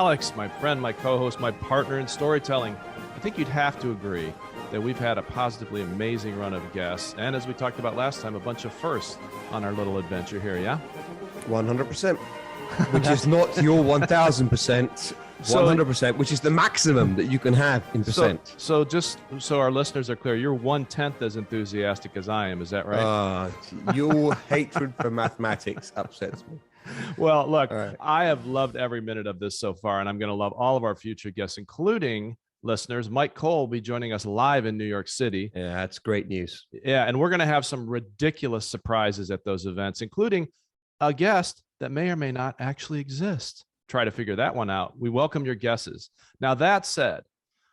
Alex, my friend, my co-host, my partner in storytelling, I think you'd have to agree that we've had a positively amazing run of guests. And as we talked about last time, a bunch of firsts on our little adventure here, yeah? 100%, which is not your 1,000%, 100%, which is the maximum that you can have in percent. So just so our listeners are clear, you're 1/10 as enthusiastic as I am. Is that right? Your hatred for mathematics upsets me. Well, look, right. I have loved every minute of this so far, and I'm going to love all of our future guests, including listeners. Mike Cole will be joining us live in New York City. Yeah, that's great news. Yeah, and we're going to have some ridiculous surprises at those events, including a guest that may or may not actually exist. Try to figure that one out. We welcome your guesses. Now, that said,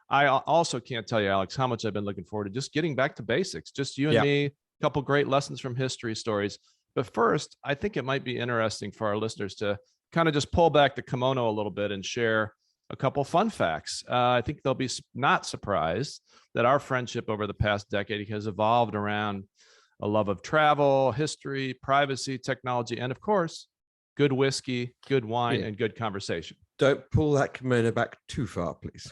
I also can't tell you, Alex, how much I've been looking forward to just getting back to basics, just you and me, a couple great lessons from history stories. But first, I think it might be interesting for our listeners to kind of just pull back the kimono a little bit and share a couple fun facts. I think they'll be not surprised that our friendship over the past decade has evolved around a love of travel, history, privacy, technology, and of course, good whiskey, good wine, and good conversation. Don't pull that kimono back too far, please.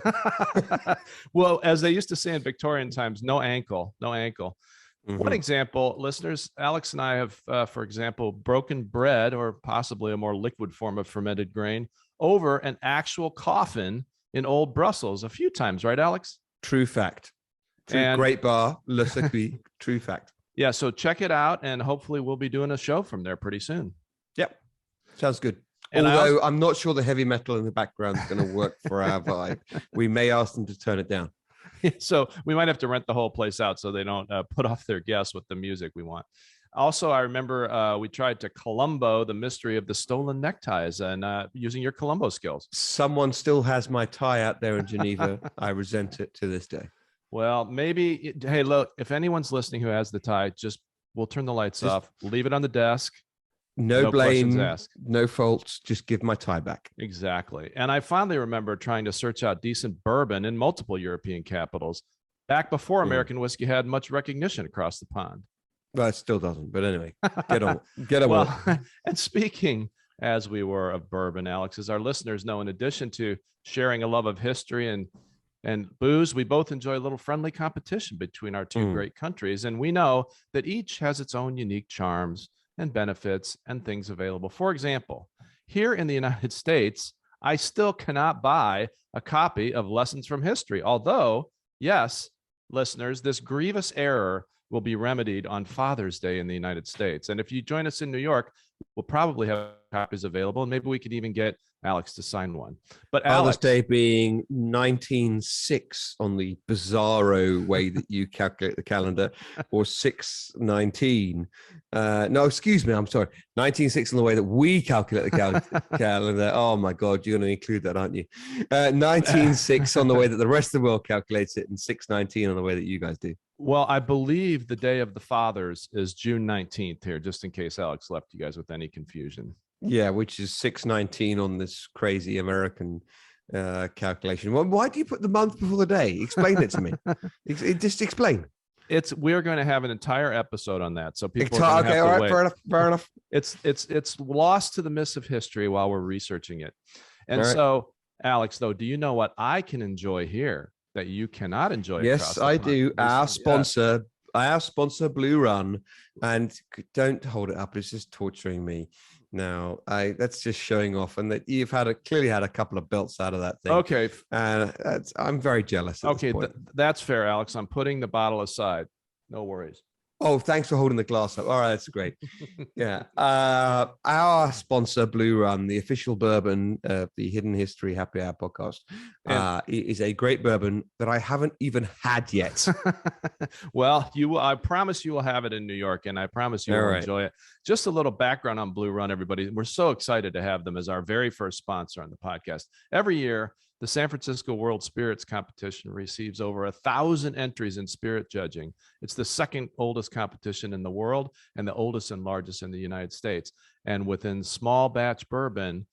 Well, as they used to say in Victorian times, no ankle, no ankle. Mm-hmm. One example, listeners, Alex and I have, for example, broken bread or possibly a more liquid form of fermented grain over an actual coffin in Old Brussels a few times, right, Alex? True fact. Great bar, Le Circuit, true fact. Yeah, so check it out, and hopefully we'll be doing a show from there pretty soon. Yep, sounds good. And although I'm not sure the heavy metal in the background is going to work for our vibe, we may ask them to turn it down. So we might have to rent the whole place out so they don't put off their guests with the music we want. Also, I remember we tried to Columbo the mystery of the stolen neckties and using your Columbo skills. Someone still has my tie out there in Geneva. I resent it to this day. Well, maybe, hey, look, if anyone's listening who has the tie, we'll turn the lights off, leave it on the desk. No blame, no faults, just give my tie back. Exactly. And I finally remember trying to search out decent bourbon in multiple European capitals back before American whiskey had much recognition across the pond. Well, it still doesn't, but anyway, get on well, and speaking, as we were, of bourbon, Alex, as our listeners know, in addition to sharing a love of history and booze, we both enjoy a little friendly competition between our two great countries. And we know that each has its own unique charms and benefits and things available. For example, here in the United States, I still cannot buy a copy of Lessons from History. Although, yes, listeners, this grievous error will be remedied on Father's Day in the United States. And if you join us in New York, we'll probably have copies available, and maybe we could even get Alex to sign one. But Father's Day being 19/6 on the bizarro way that you calculate the calendar, or 6/19. No, excuse me, I'm sorry. 19/6 on the way that we calculate the calendar. Oh my God, you're going to include that, aren't you? 19/6 on the way that the rest of the world calculates it, and 6/19 on the way that you guys do. Well, I believe the Day of the Fathers is June 19th here, just in case Alex left you guys with any confusion. Yeah, which is 6/19 on this crazy American calculation. Well, why do you put the month before the day? Explain it to me. Just explain. We're going to have an entire episode on that, so people are going to have to wait. Fair enough. It's lost to the mists of history while we're researching it. And so, Alex, though, do you know what I can enjoy here that you cannot enjoy? Yes, I do. Our sponsor, Blue Run, and don't hold it up. It's just torturing me. Now, that's just showing off, and that you've clearly had a couple of belts out of that thing. Okay, and I'm very jealous. Okay, that's fair, Alex. I'm putting the bottle aside. No worries. Oh, thanks for holding the glass up. All right, that's great. Yeah. Our sponsor, Blue Run, the official bourbon of the Hidden History Happy Hour podcast, is a great bourbon that I haven't even had yet. Well, I promise you will have it in New York, and I promise you will enjoy it. Just a little background on Blue Run, everybody. We're so excited to have them as our very first sponsor on the podcast. Every year, the San Francisco World Spirits Competition receives over 1,000 entries in spirit judging. It's the second oldest competition in the world and the oldest and largest in the United States. And within small batch bourbon,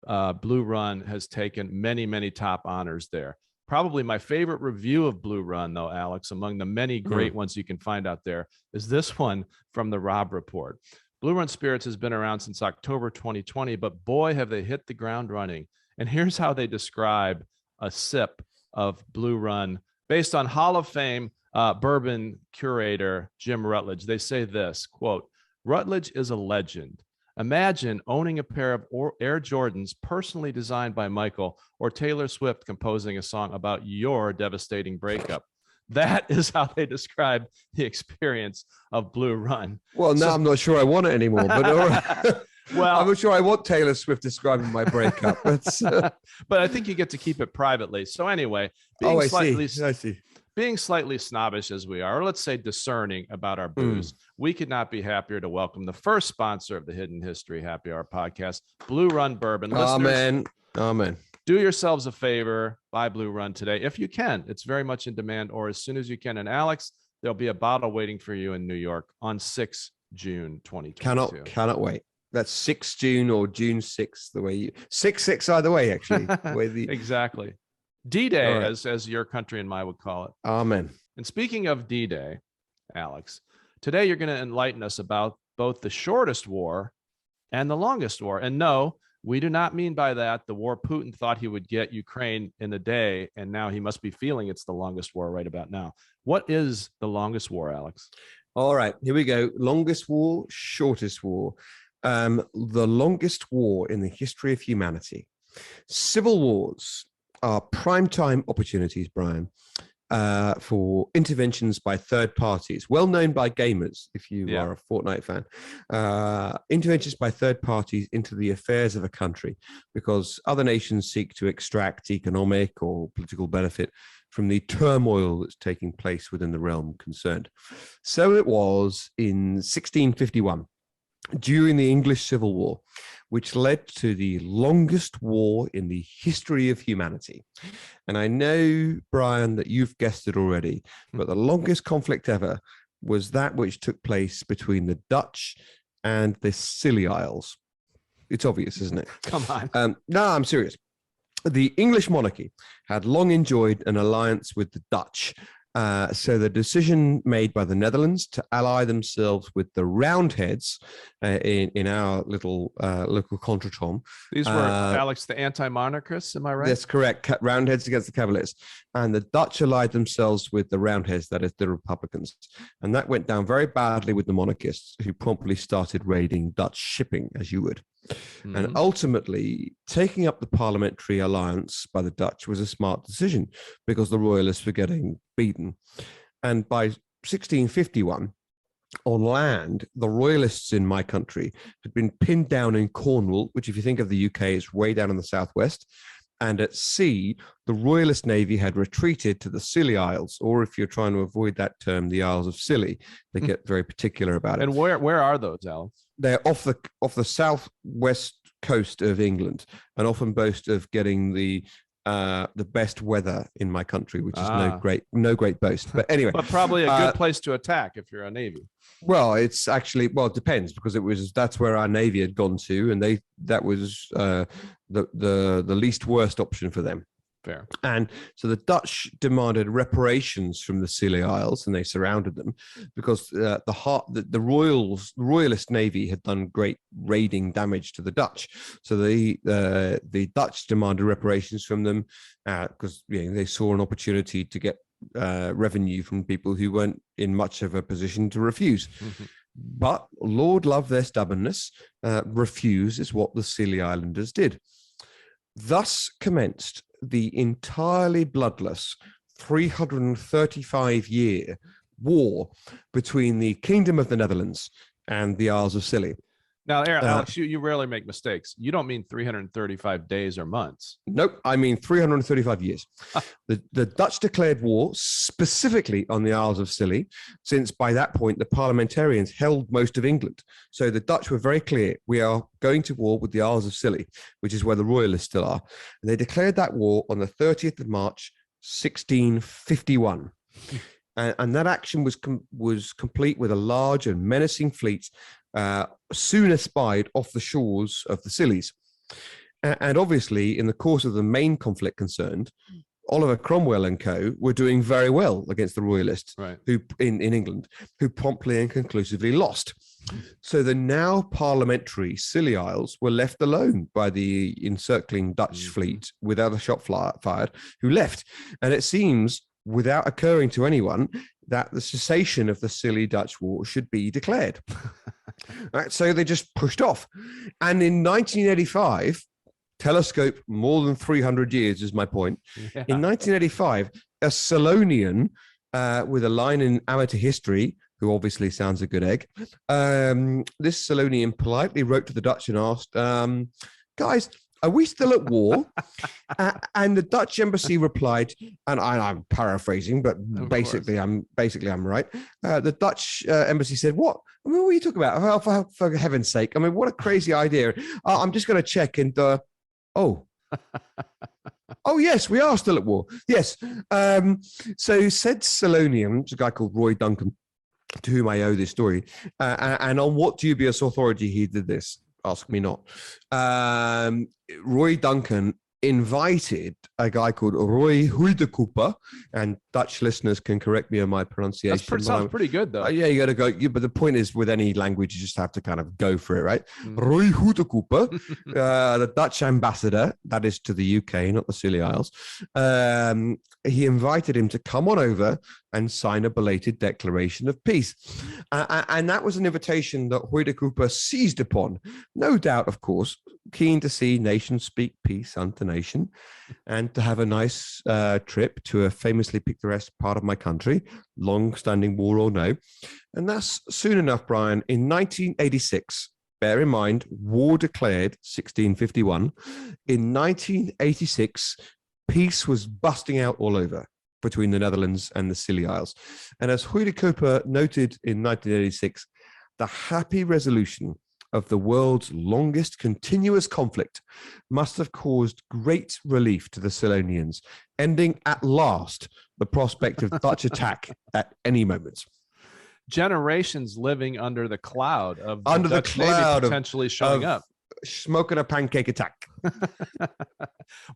Blue Run has taken many, many top honors there. Probably my favorite review of Blue Run, though, Alex, among the many great ones you can find out there, is this one from the Robb Report. Blue Run Spirits has been around since October 2020, but boy, have they hit the ground running. And here's how they describe a sip of Blue Run based on Hall of Fame bourbon curator Jim Rutledge. They say this, quote, "Rutledge is a legend. Imagine owning a pair of Air Jordans personally designed by Michael, or Taylor Swift composing a song about your devastating breakup." That is how they describe the experience of Blue Run. Well, now I'm not sure I want it anymore, but all right. Well, I'm not sure I want Taylor Swift describing my breakup. But I think you get to keep it privately. So anyway, I see. Being slightly snobbish as we are, or let's say discerning about our booze, we could not be happier to welcome the first sponsor of the Hidden History Happy Hour podcast, Blue Run Bourbon. Amen. Amen. Do yourselves a favor, buy Blue Run today if you can. It's very much in demand, or as soon as you can. And Alex, there'll be a bottle waiting for you in New York on 6 June 2022. Cannot wait. That's 6 June or June 6th, the way you 6 either way, actually. Exactly. D-Day, right, as your country and mine would call it. Amen. And speaking of D-Day, Alex, today you're going to enlighten us about both the shortest war and the longest war. And no, we do not mean by that the war Putin thought he would get Ukraine in a day, and now he must be feeling it's the longest war right about now. What is the longest war, Alex? All right, here we go. Longest war, shortest war. The longest war in the history of humanity. Civil wars are primetime opportunities, Bryan, for interventions by third parties, well known by gamers, if you are a Fortnite fan, interventions by third parties into the affairs of a country, because other nations seek to extract economic or political benefit from the turmoil that's taking place within the realm concerned. So it was in 1651, during the English Civil War, which led to the longest war in the history of humanity. And I know, Bryan, that you've guessed it already, but the longest conflict ever was that which took place between the Dutch and the Scilly Isles. It's obvious, isn't it? Come on. No, I'm serious. The English monarchy had long enjoyed an alliance with the Dutch. So the decision made by the Netherlands to ally themselves with the Roundheads in our little local contretemps. These were, Alex, the anti-monarchists, am I right? That's correct. Roundheads against the Cavaliers. And the Dutch allied themselves with the Roundheads, that is the Republicans. And that went down very badly with the monarchists, who promptly started raiding Dutch shipping, as you would. Mm-hmm. And ultimately, taking up the parliamentary alliance by the Dutch was a smart decision, because the royalists were getting beaten. And by 1651, on land, the royalists in my country had been pinned down in Cornwall, which, if you think of the UK, is way down in the southwest. And at sea, the royalist navy had retreated to the Scilly Isles, or if you're trying to avoid that term, the Isles of Scilly. They get very particular about it. And where are those, Alex? They're off the southwest coast of England, and often boast of getting the best weather in my country, which is no great boast. But anyway, but probably a good place to attack if you're a navy. Well, it's actually, it depends, because that's where our navy had gone to, and that was the least worst option for them. Fair. And so the Dutch demanded reparations from the Scilly Isles, and they surrounded them, because the royalist navy had done great raiding damage to the Dutch. So the Dutch demanded reparations from them, because they saw an opportunity to get revenue from people who weren't in much of a position to refuse. Mm-hmm. But Lord love their stubbornness. Refuse is what the Scilly Islanders did. Thus commenced the entirely bloodless 335-year war between the Kingdom of the Netherlands and the Isles of Scilly. Now, Alex, you rarely make mistakes. You don't mean 335 days or months. Nope, I mean 335 years. The Dutch declared war specifically on the Isles of Scilly, since by that point the parliamentarians held most of England. So the Dutch were very clear: we are going to war with the Isles of Scilly, which is where the royalists still are. And they declared that war on the 30th of March, 1651. And that action was complete with a large and menacing fleet soon espied off the shores of the Scillies. And obviously, in the course of the main conflict concerned, Oliver Cromwell and co. were doing very well against the royalists, right, who in England, who promptly and conclusively lost. So the now parliamentary Scilly Isles were left alone by the encircling Dutch fleet without a shot fired, who left. And it seems, without occurring to anyone, that the cessation of the Scilly Dutch War should be declared. Right, so they just pushed off. And in 1985, telescope more than 300 years is my point. Yeah. In 1985, a Solonian with a line in amateur history, who obviously sounds a good egg, this Solonian politely wrote to the Dutch and asked, guys, are we still at war? And the Dutch embassy replied, and I'm paraphrasing, but basically I'm right. The Dutch embassy said, "What? I mean, what are you talking about? For heaven's sake! I mean, what a crazy idea! I'm just going to check." And oh, yes, we are still at war. Yes. So said Solonian, it's a guy called Roy Duncan, to whom I owe this story, and on what dubious authority he did this. Ask me not. Roy Duncan invited a guy called Roy Huidekooper, and Dutch listeners can correct me on my pronunciation. That sounds pretty good, though. Yeah, you got to go. But the point is, with any language, you just have to kind of go for it, right? Roy Huidekooper, the Dutch ambassador, that is to the UK, not the Scilly Isles, he invited him to come on over and sign a belated declaration of peace. And that was an invitation that Huidekooper seized upon, no doubt, of course, keen to see nations speak peace unto nation and to have a nice trip to a famously picturesque part of my country, long-standing war or no. And that's soon enough, Bryan. In 1986, bear in mind, war declared 1651. In 1986, peace was busting out all over between the Netherlands and the Scilly Isles. And as Huidekooper noted in 1986, the happy resolution of the world's longest continuous conflict must have caused great relief to the Solonians, ending at last the prospect of Dutch attack at any moment. Generations living under the cloud of the Dutch Navy potentially showing up. Smoking a pancake attack.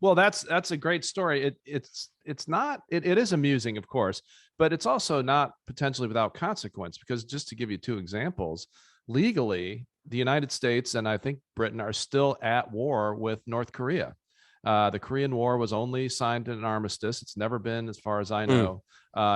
Well, that's a great story. It is amusing, of course, but it's also not potentially without consequence, because just to give you two examples, legally, the United States and I think Britain are still at war with North Korea. The Korean War was only signed in an armistice. It's never been, as far as I know,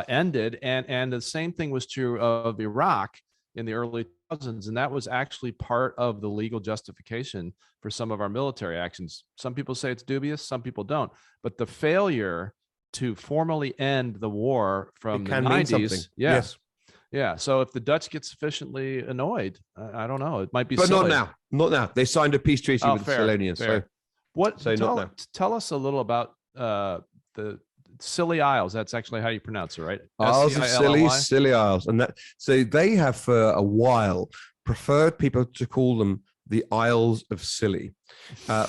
ended. And the same thing was true of Iraq in the early 2000s. And that was actually part of the legal justification for some of our military actions. Some people say it's dubious, some people don't. But the failure to formally end the war from the 90s. Yes. Yeah. So if the Dutch get sufficiently annoyed, I don't know. It might be But silly. not now. They signed a peace treaty with the Solonians. Tell us a little about the Scilly Isles. That's actually how you pronounce it, right? Isles of Scilly Isles. And so they have for a while preferred people to call them the Isles of Scilly,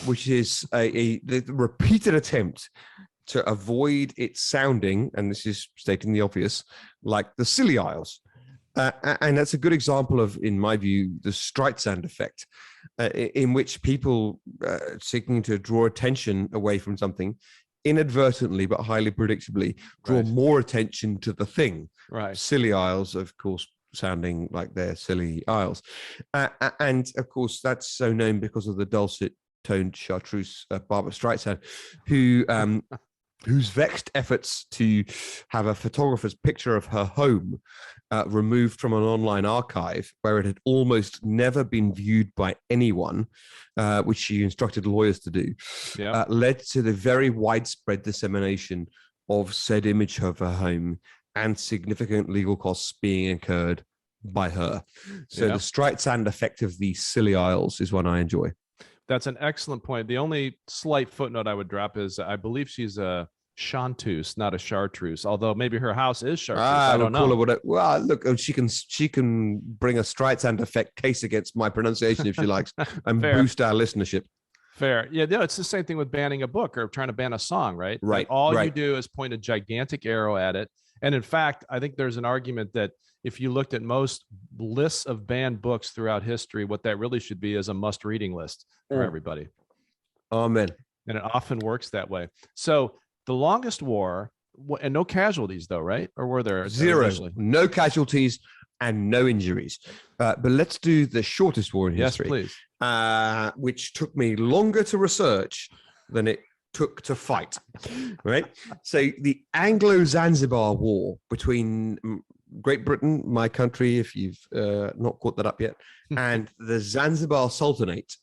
which is a repeated attempt to avoid it sounding, and this is stating the obvious, like the Scilly Isles. And that's a good example of, in my view, the Streisand effect, in which people seeking to draw attention away from something inadvertently but highly predictably draw more attention to the thing. Right. Scilly Isles, of course, sounding like they're Scilly Isles. And of course, that's so known because of the dulcet toned chartreuse Barbara Streisand, whose vexed efforts to have a photographer's picture of her home removed from an online archive where it had almost never been viewed by anyone, which she instructed lawyers to do, led to the very widespread dissemination of said image of her home and significant legal costs being incurred by her. So the Streisand effect of the Scilly Isles is one I enjoy. That's an excellent point. The only slight footnote I would drop is I believe she's a chanteuse, not a chartreuse, although maybe her house is chartreuse. I don't know. Well, look, she can bring a Streisand effect case against my pronunciation if she likes and boost our listenership. Fair. Yeah, no, it's the same thing with banning a book or trying to ban a song, right? Right. Like all you do is point a gigantic arrow at it. And in fact, I think there's an argument that if you looked at most lists of banned books throughout history, what that really should be is a must-reading list for everybody. Amen. And it often works that way. So the longest war, and no casualties though, right? Or were there? Zero. No casualties. and no injuries. But let's do the shortest war in history. Yes, please. Which took me longer to research than it took to fight, right? So the Anglo-Zanzibar War between Great Britain, my country, if you've not caught that up yet, and the Zanzibar Sultanate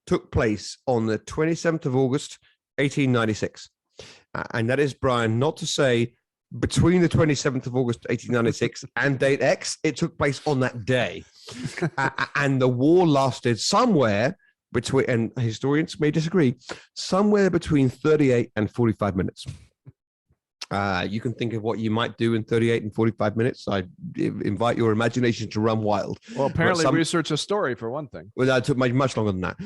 took place on the 27th of August, 1896. And that is, Brian, not to say between the 27th of August, 1896 and date X, it took place on that day. And the war lasted somewhere between, and historians may disagree, somewhere between 38 and 45 minutes. You can think of what you might do in 38 and 45 minutes. I invite your imagination to run wild. Well, apparently research a story for one thing. Well, that took much longer than that.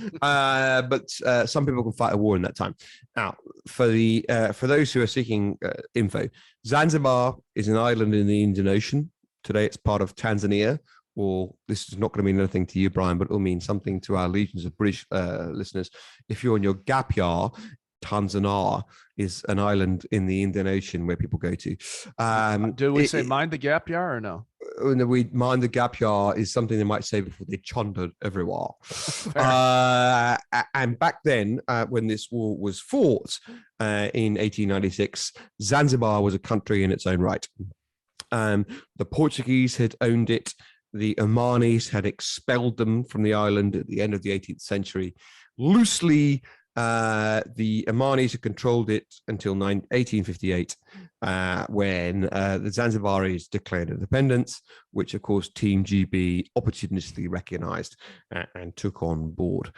But some people can fight a war in that time. Now, for those who are seeking info, Zanzibar is an island in the Indian Ocean. Today, it's part of Tanzania. Or this is not going to mean anything to you, Brian, but it'll mean something to our legions of British listeners. If you're on your gap year, Tanzania is an island in the Indian Ocean where people go to. Do we say mind the gap year or no? We mind the gap year is something they might say before they chundered everywhere. And back then, when this war was fought in 1896, Zanzibar was a country in its own right. The Portuguese had owned it. The Omanis had expelled them from the island at the end of the 18th century. Loosely, the Omanis had controlled it until 1858, when the Zanzibaris declared independence, which, of course, Team GB opportunistically recognized and took on board.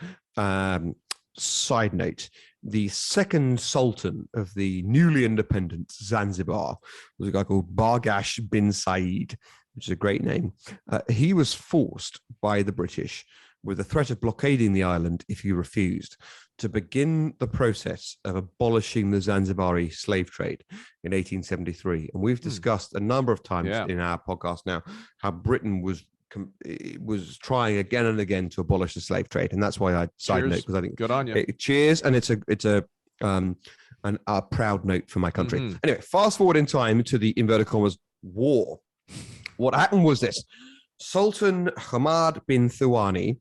Side note, the second sultan of the newly independent Zanzibar was a guy called Bargash bin Said, which is a great name. He was forced by the British, with the threat of blockading the island if he refused, to begin the process of abolishing the Zanzibari slave trade in 1873. And we've discussed a number of times in our podcast now how Britain was trying again and again to abolish the slave trade, and that's why I side note, because I think good on you. Cheers, and it's a proud note for my country. Anyway, fast forward in time to the inverted commas war. What happened was this: Sultan Hamad bin Thuwani,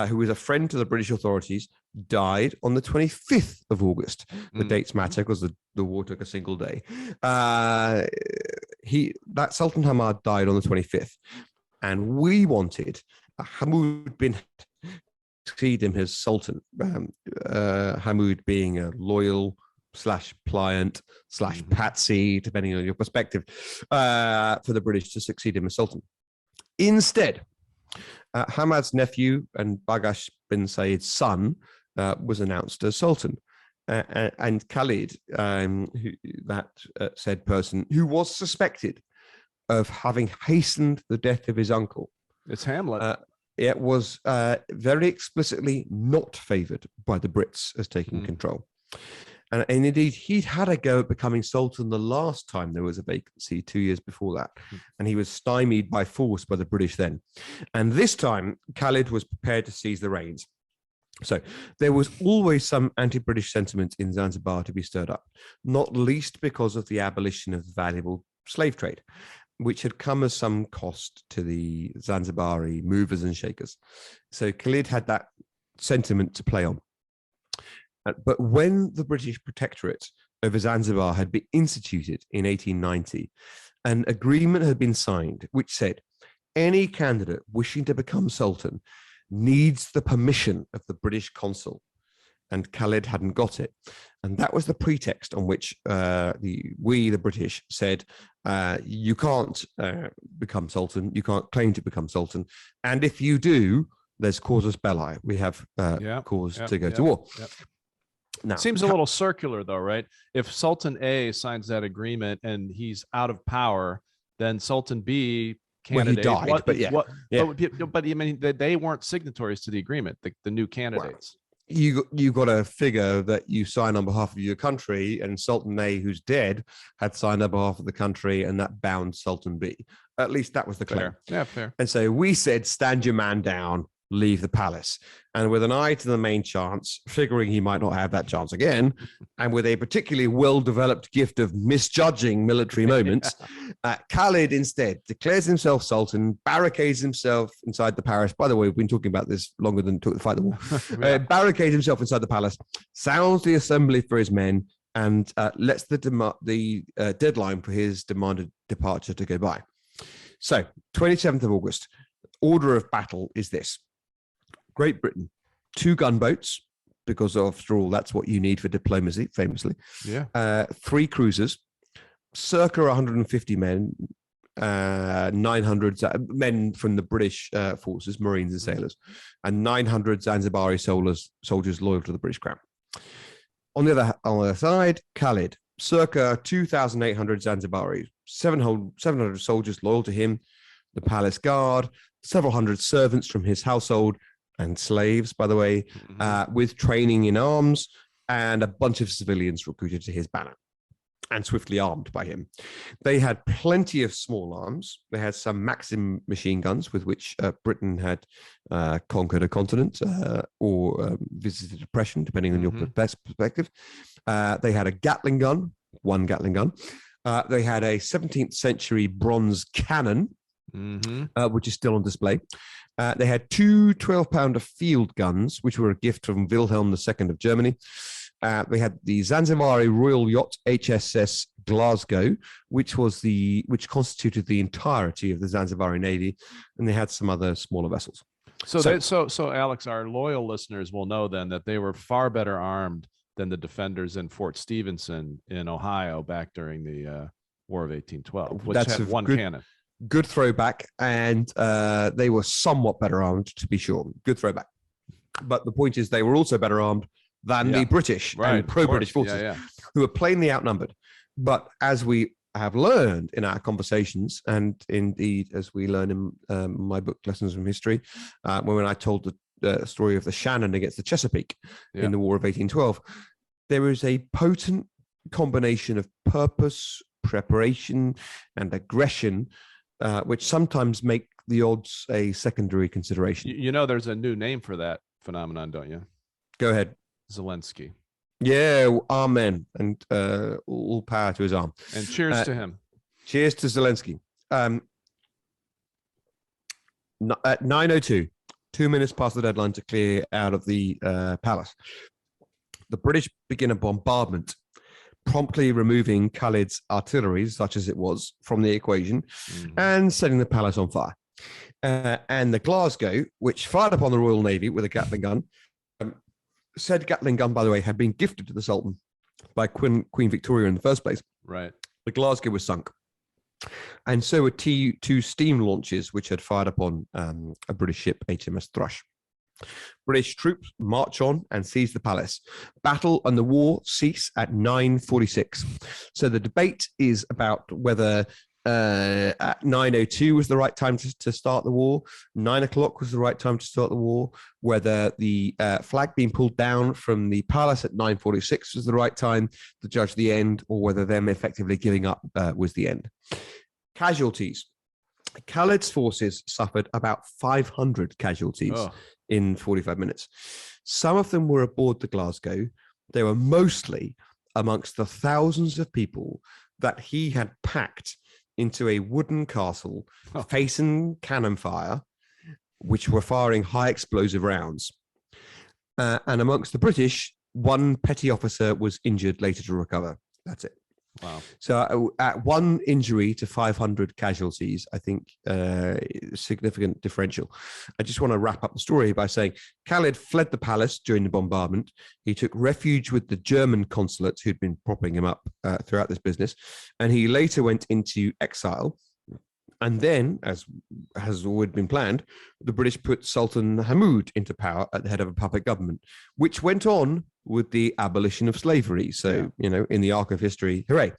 who was a friend to the British authorities, died on the 25th of August. The dates matter because the war took a single day. That Sultan Hamad died on the 25th. And we wanted Hamoud bin succeed him as Sultan. Hamoud being a loyal / pliant / patsy, depending on your perspective, for the British to succeed him as Sultan. Instead, Hamad's nephew and Bagash bin Said's son was announced as Sultan. And Khalid, said person, who was suspected of having hastened the death of his uncle. It's Hamlet. It was very explicitly not favored by the Brits as taking control. And indeed, he'd had a go at becoming Sultan the last time there was a vacancy 2 years before that. And he was stymied by force by the British then. And this time, Khalid was prepared to seize the reins. So there was always some anti-British sentiment in Zanzibar to be stirred up, not least because of the abolition of the valuable slave trade, which had come as some cost to the Zanzibari movers and shakers. So Khalid had that sentiment to play on. But when the British protectorate over Zanzibar had been instituted in 1890, an agreement had been signed which said any candidate wishing to become Sultan needs the permission of the British consul. And Khalid hadn't got it. And that was the pretext on which the British, said, you can't become Sultan, you can't claim to become Sultan. And if you do, there's casus belli. We have cause to go to war. Now, seems a little circular, though, right? If Sultan A signs that agreement and he's out of power, then Sultan B candidate. Well, he died, but I mean, they weren't signatories to the agreement. The new candidates. Well, you got to figure that you sign on behalf of your country, and Sultan A, who's dead, had signed on behalf of the country, and that bound Sultan B. At least that was the claim. Yeah, fair. And so we said, stand your man down, leave the palace. And with an eye to the main chance, figuring he might not have that chance again, and with a particularly well-developed gift of misjudging military moments, Khalid instead declares himself sultan, barricades himself inside the palace. By the way, we've been talking about this longer than it took to fight the war. Barricades himself inside the palace, sounds the assembly for his men, and lets the deadline for his demanded departure to go by. So, 27th of August, order of battle is this. Great Britain, 2 gunboats, because after all, that's what you need for diplomacy, famously. Yeah. 3 cruisers, circa 150 men, 900 men from the British forces, Marines and sailors, and 900 Zanzibari soldiers loyal to the British Crown. On the other side, Khalid, circa 2,800 Zanzibaris, 700 soldiers loyal to him, the palace guard, several hundred servants from his household, and slaves, by the way, with training in arms, and a bunch of civilians recruited to his banner and swiftly armed by him. They had plenty of small arms. They had some Maxim machine guns with which Britain had conquered a continent or visited depression, depending on your perspective. They had a Gatling gun, 1 Gatling gun. They had a 17th century bronze cannon, which is still on display. They had 2 12-pounder field guns, which were a gift from Wilhelm II of Germany. They had the Zanzibari Royal Yacht HSS Glasgow, which constituted the entirety of the Zanzibari Navy, and they had some other smaller vessels. So Alex, our loyal listeners will know then that they were far better armed than the defenders in Fort Stephenson in Ohio back during the War of 1812, which had 1 cannon. Good throwback, and they were somewhat better armed, to be sure. Good throwback. But the point is, they were also better armed than the British and pro-British forces, who were plainly outnumbered. But as we have learned in our conversations, and indeed as we learn in my book, Lessons from History, when I told the story of the Shannon against the Chesapeake in the War of 1812, there is a potent combination of purpose, preparation, and aggression, which sometimes make the odds a secondary consideration. You know, there's a new name for that phenomenon, don't you? Go ahead. Zelensky. Yeah, amen. And all power to his arm. And cheers to him. Cheers to Zelensky. At 9:02, 2 minutes past the deadline to clear out of the palace, the British begin a bombardment, promptly removing Khalid's artillery, such as it was, from the equation, and setting the palace on fire. And the Glasgow, which fired upon the Royal Navy with a Gatling gun, said Gatling gun, by the way, had been gifted to the Sultan by Queen Victoria in the first place. Right. The Glasgow was sunk. And so were 2 steam launches, which had fired upon a British ship, HMS Thrush. British troops march on and seize the palace. Battle and the war cease at 9:46. So the debate is about whether at 9:02 was the right time to start the war, 9 o'clock was the right time to start the war, whether the flag being pulled down from the palace at 9:46 was the right time to judge the end, or whether them effectively giving up was the end. Casualties. Khalid's forces suffered about 500 casualties in 45 minutes. Some of them were aboard the Glasgow. They were mostly amongst the thousands of people that he had packed into a wooden castle facing cannon fire, which were firing high explosive rounds. And amongst the British, 1 petty officer was injured, later to recover. That's it. Wow. So at 1 injury to 500 casualties, I think significant differential. I just want to wrap up the story by saying Khalid fled the palace during the bombardment. He took refuge with the German consulate who'd been propping him up throughout this business. And he later went into exile. And then, as has already been planned, the British put Sultan Hamoud into power at the head of a puppet government, which went on with the abolition of slavery. So, you know, in the arc of history, hooray.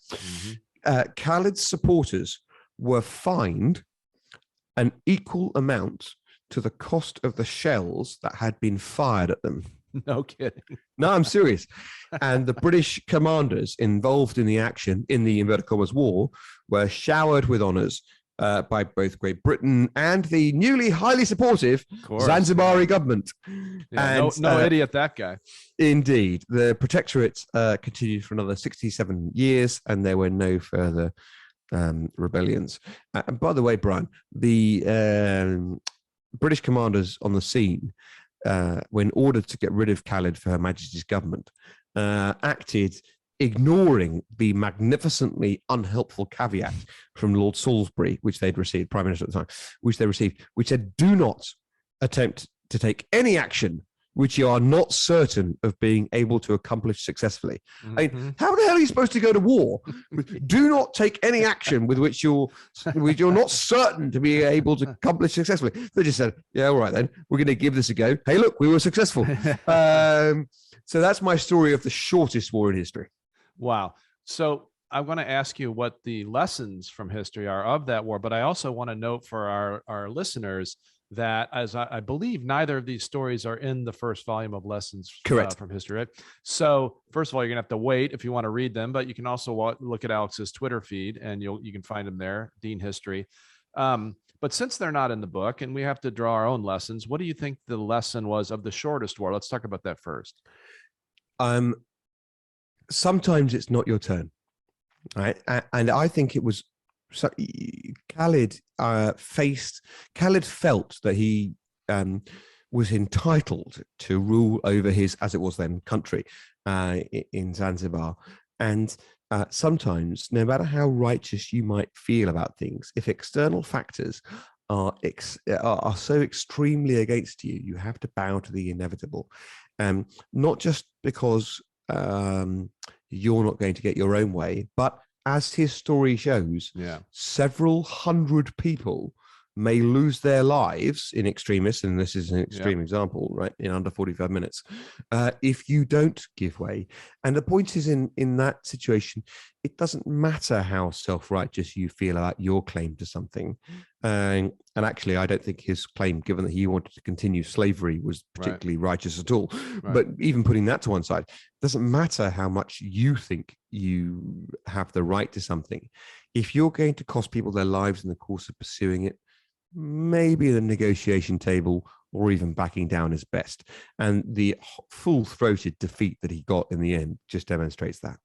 Khalid's supporters were fined an equal amount to the cost of the shells that had been fired at them. No kidding. No, I'm serious. And the British commanders involved in the action, in the inverted commas war, were showered with honors by both Great Britain and the newly highly supportive Zanzibari government. Yeah, and no idiot, that guy. Indeed, the protectorate continued for another 67 years, and there were no further rebellions. And by the way, Bryan, the British commanders on the scene, when ordered to get rid of Khalid for Her Majesty's government, acted ignoring the magnificently unhelpful caveat from Lord Salisbury, which they'd received, Prime Minister at the time, which said, do not attempt to take any action which you are not certain of being able to accomplish successfully. Mm-hmm. I mean, how the hell are you supposed to go to war? Do not take any action with which you're not certain to be able to accomplish successfully. They just said, yeah, all right then, we're going to give this a go. Hey, look, we were successful. So that's my story of the shortest war in history. Wow. So I want to ask you what the lessons from history are of that war, but I also want to note for our listeners that, as I believe, neither of these stories are in the first volume of Lessons from History. Right? So first of all, you're going to have to wait if you want to read them, but you can also look at Alex's Twitter feed and you can find them there, Dean History. But since they're not in the book and we have to draw our own lessons, what do you think the lesson was of the shortest war? Let's talk about that first. Sometimes it's not your turn, right? And I think it was Khalid felt that he was entitled to rule over his, as it was then, country in Zanzibar. And sometimes, no matter how righteous you might feel about things, if external factors are so extremely against you, you have to bow to the inevitable. Not just because you're not going to get your own way, but as his story shows, several hundred people may lose their lives in extremis, and this is an extreme example, right, in under 45 minutes, if you don't give way. And the point is, in that situation, it doesn't matter how self-righteous you feel about your claim to something. And actually, I don't think his claim, given that he wanted to continue slavery, was particularly righteous at all. Right. But even putting that to one side, it doesn't matter how much you think you have the right to something. If you're going to cost people their lives in the course of pursuing it, maybe the negotiation table or even backing down is best. And the full-throated defeat that he got in the end just demonstrates that.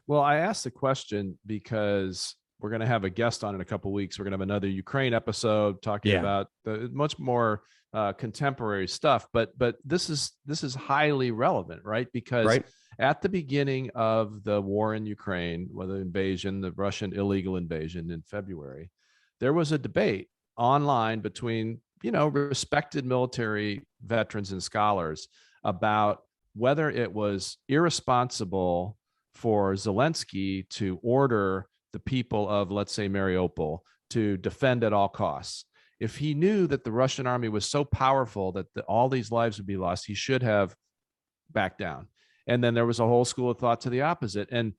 Well, I asked the question because we're going to have a guest on in a couple of weeks. We're going to have another Ukraine episode talking about the much more contemporary stuff. But this is highly relevant, right? Because at the beginning of the war in Ukraine, the Russian illegal invasion in February, there was a debate online between respected military veterans and scholars about whether it was irresponsible for Zelensky to order the people of, let's say, Mariupol to defend at all costs. If he knew that the Russian army was so powerful that all these lives would be lost, he should have backed down. And then there was a whole school of thought to the opposite. And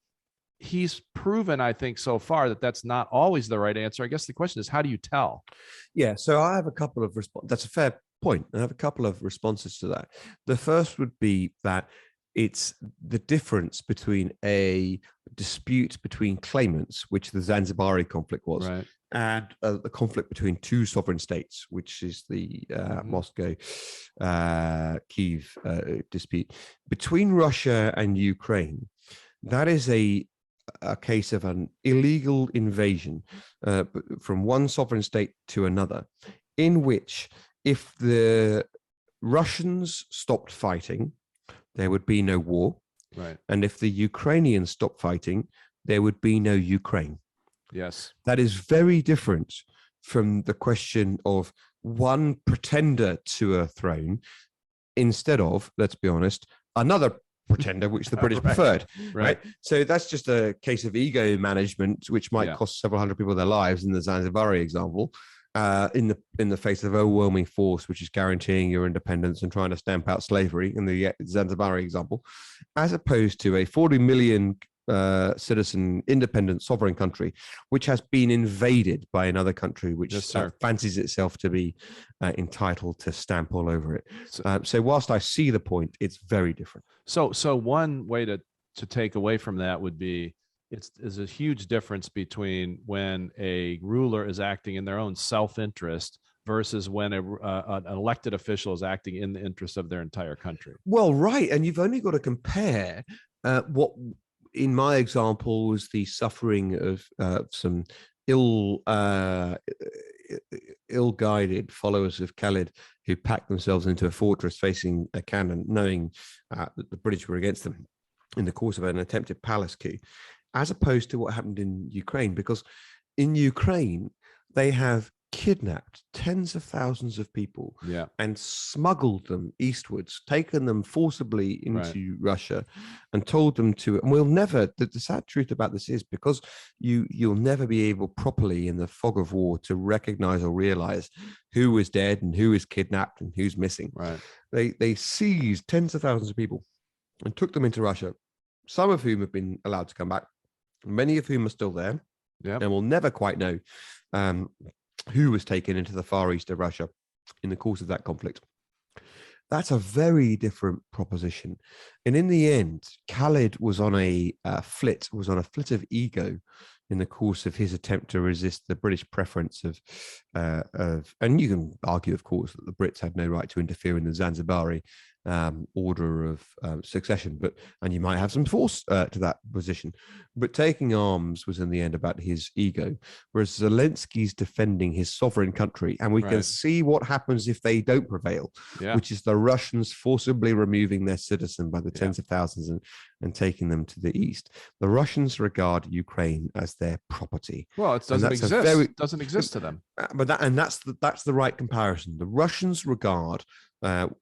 he's proven, I think, so far that that's not always the right answer. I guess the question is, how do you tell? Yeah, so I have a couple of responses. That's a fair point. I have a couple of responses to that. The first would be that it's the difference between a dispute between claimants, which the Zanzibari conflict was, and the conflict between two sovereign states, which is the Moscow-Kiev dispute. Between Russia and Ukraine, that is a case of an illegal invasion from one sovereign state to another, in which if the Russians stopped fighting, there would be no war. Right. And if the Ukrainians stopped fighting, there would be no Ukraine. Yes. That is very different from the question of one pretender to a throne instead of, let's be honest, another pretender, which the British preferred. Right. So that's just a case of ego management, which might cost several hundred people their lives in the Zanzibari example, in the face of overwhelming force, which is guaranteeing your independence and trying to stamp out slavery in the Zanzibari example, as opposed to a 40 million citizen independent sovereign country, which has been invaded by another country, which fancies itself to be entitled to stamp all over it. So whilst I see the point, it's very different. So one way to take away from that would be, is a huge difference between when a ruler is acting in their own self-interest versus when an elected official is acting in the interest of their entire country. Well, right. And you've only got to compare what, in my example, was the suffering of some ill ill-guided followers of Khalid who packed themselves into a fortress facing a cannon, knowing that the British were against them in the course of an attempted palace coup, as opposed to what happened in Ukraine. Because in Ukraine, they have kidnapped tens of thousands of people and smuggled them eastwards, taken them forcibly into Russia and told them to, and we'll never, the sad truth about this is because you'll never be able properly in the fog of war to recognize or realize who is dead and who is kidnapped and who's missing. They seized tens of thousands of people and took them into Russia, some of whom have been allowed to come back, many of whom are still there, and we'll never quite know who was taken into the far east of Russia in the course of that conflict. That's a very different proposition. And in the end, Khalid was on a flit of ego in the course of his attempt to resist the British preference of, and you can argue, of course, that the Brits had no right to interfere in the Zanzibari order of succession, and you might have some force to that position. But taking arms was in the end about his ego, whereas Zelensky's defending his sovereign country, and we can see what happens if they don't prevail, which is the Russians forcibly removing their citizen by the tens of thousands and taking them to the east. The Russians regard Ukraine as their property. Well, it doesn't exist. It doesn't exist to them. But that's the right comparison. The Russians regard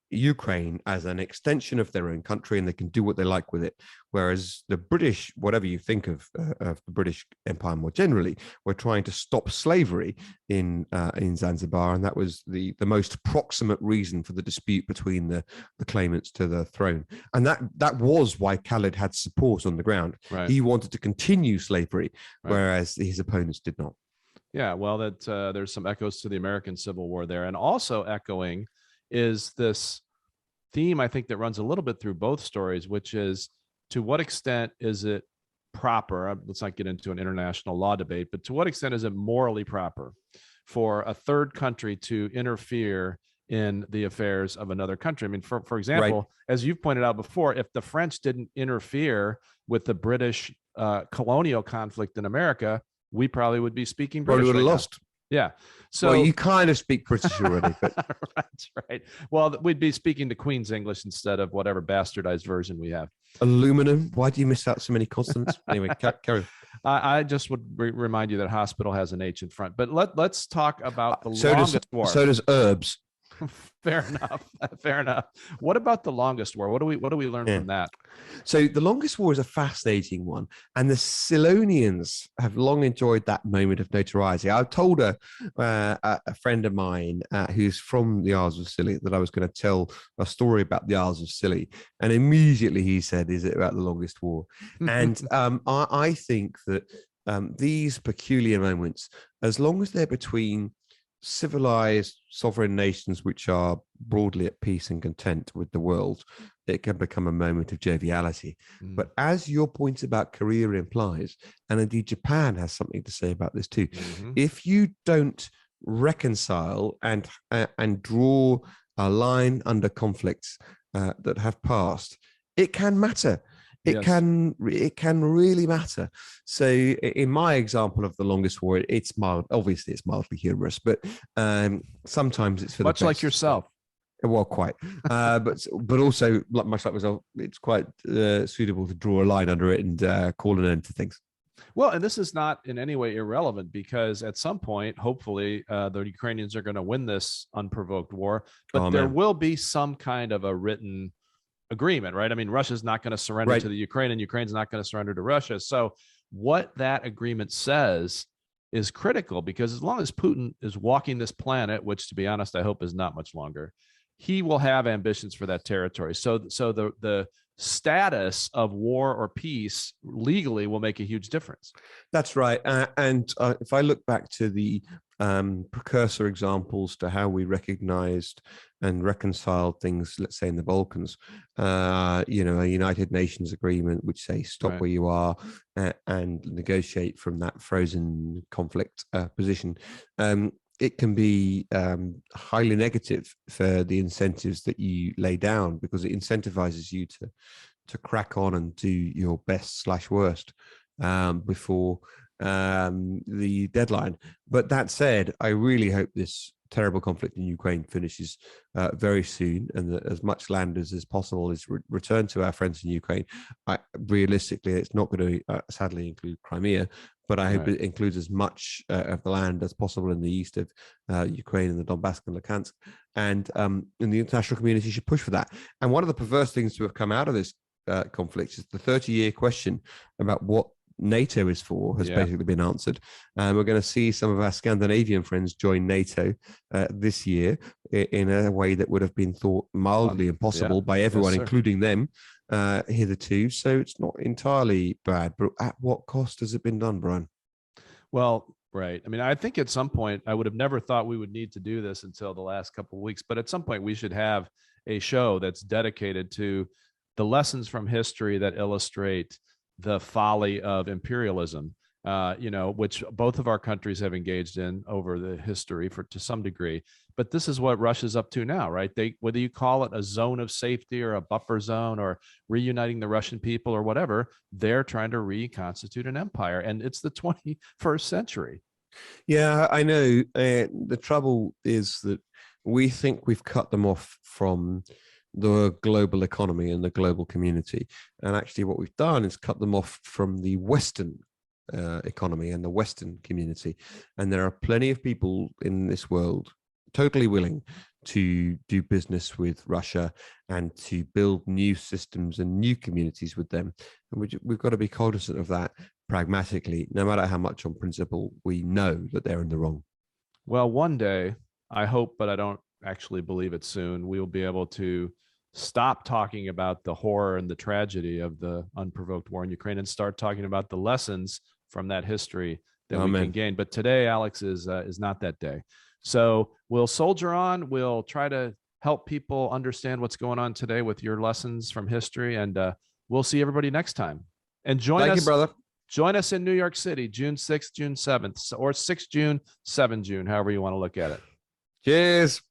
Ukraine as an extension of their own country, and they can do what they like with it. Whereas the British, whatever you think of the British Empire more generally, were trying to stop slavery in Zanzibar, and that was the most proximate reason for the dispute between the claimants to the throne. And that was why Khalid had support on the ground. He wanted to continue slavery, whereas his opponents did not. Yeah, well, there's some echoes to the American Civil War there, and also echoing is this theme, I think, that runs a little bit through both stories, which is, to what extent is it proper? Let's not get into an international law debate, but to what extent is it morally proper for a third country to interfere in the affairs of another country? I mean, for example, as you've pointed out before, if the French didn't interfere with the British colonial conflict in America, we probably would be speaking British. Probably would have lost. Yeah. So well, you kind of speak British already. But... That's right. Well, we'd be speaking the Queen's English instead of whatever bastardized version we have. Aluminum. Why do you miss out so many consonants? Anyway, carry on. I just would remind you that hospital has an H in front. But let's talk about the longest war. So does herbs. Fair enough. Fair enough. What about the longest war? What do we learn from that? So the longest war is a fascinating one, and the Silonians have long enjoyed that moment of notoriety. I told a friend of mine who's from the Isles of Scilly that I was going to tell a story about the Isles of Scilly, and immediately he said, "Is it about the longest war?" And I think that these peculiar moments, as long as they're between civilized sovereign nations which are broadly at peace and content with the world, it can become a moment of joviality. But as your point about Korea implies, and indeed Japan has something to say about this too, if you don't reconcile and draw a line under conflicts that have passed, it can matter. It can really matter. So in my example of the longest war, it's mild. Obviously, it's mildly humorous, but sometimes it's for much the best. like yourself. Well, quite, but also much like myself, it's quite suitable to draw a line under it and call an end to things. Well, and this is not in any way irrelevant, because at some point, hopefully, the Ukrainians are going to win this unprovoked war, but there will be some kind of a written agreement, right? I mean, Russia's not going to surrender to the Ukraine, and Ukraine's not going to surrender to Russia. So what that agreement says is critical, because as long as Putin is walking this planet, which, to be honest, I hope is not much longer, he will have ambitions for that territory. So the status of war or peace legally will make a huge difference. That's right. And if I look back to the precursor examples to how we recognized and reconciled things, let's say in the Balkans, a United Nations agreement which say stop Right. where you are and negotiate from that frozen conflict position. It can be highly negative for the incentives that you lay down, because it incentivizes you to crack on and do your best/worst before the deadline. But that said, I really hope this terrible conflict in Ukraine finishes very soon, and that as much land as possible is returned to our friends in Ukraine. Realistically, it's not going to sadly include Crimea, but I hope Right. it includes as much of the land as possible in the east of Ukraine and the Donbass and Luhansk. And the international community should push for that. And one of the perverse things to have come out of this conflict is the 30-year question about what NATO is for has basically been answered. We're going to see some of our Scandinavian friends join NATO this year in a way that would have been thought mildly impossible by everyone, including them, hitherto. So it's not entirely bad, but at what cost has it been done, Bryan? Well, right. I mean, I think at some point I would have never thought we would need to do this until the last couple of weeks, but at some point we should have a show that's dedicated to the lessons from history that illustrate the folly of imperialism, which both of our countries have engaged in over the history to some degree. But this is what Russia's up to now, right? Whether you call it a zone of safety or a buffer zone or reuniting the Russian people or whatever, they're trying to reconstitute an empire, and it's the 21st century. Yeah, I know. The trouble is that we think we've cut them off from the global economy and the global community. And actually what we've done is cut them off from the Western economy and the Western community. And there are plenty of people in this world totally willing to do business with Russia and to build new systems and new communities with them. And we've got to be cognizant of that pragmatically, no matter how much on principle we know that they're in the wrong. Well, one day, I hope, but I don't actually believe it soon, we will be able to stop talking about the horror and the tragedy of the unprovoked war in Ukraine and start talking about the lessons from that history that we can gain. But today, Alex, is not that day. So we'll soldier on. We'll try to help people understand what's going on today with your lessons from history, and we'll see everybody next time. And join Thank us, you, brother. Join us in New York City, June 6th, June 7th, or 6 June, 7 June, however you want to look at it. Cheers.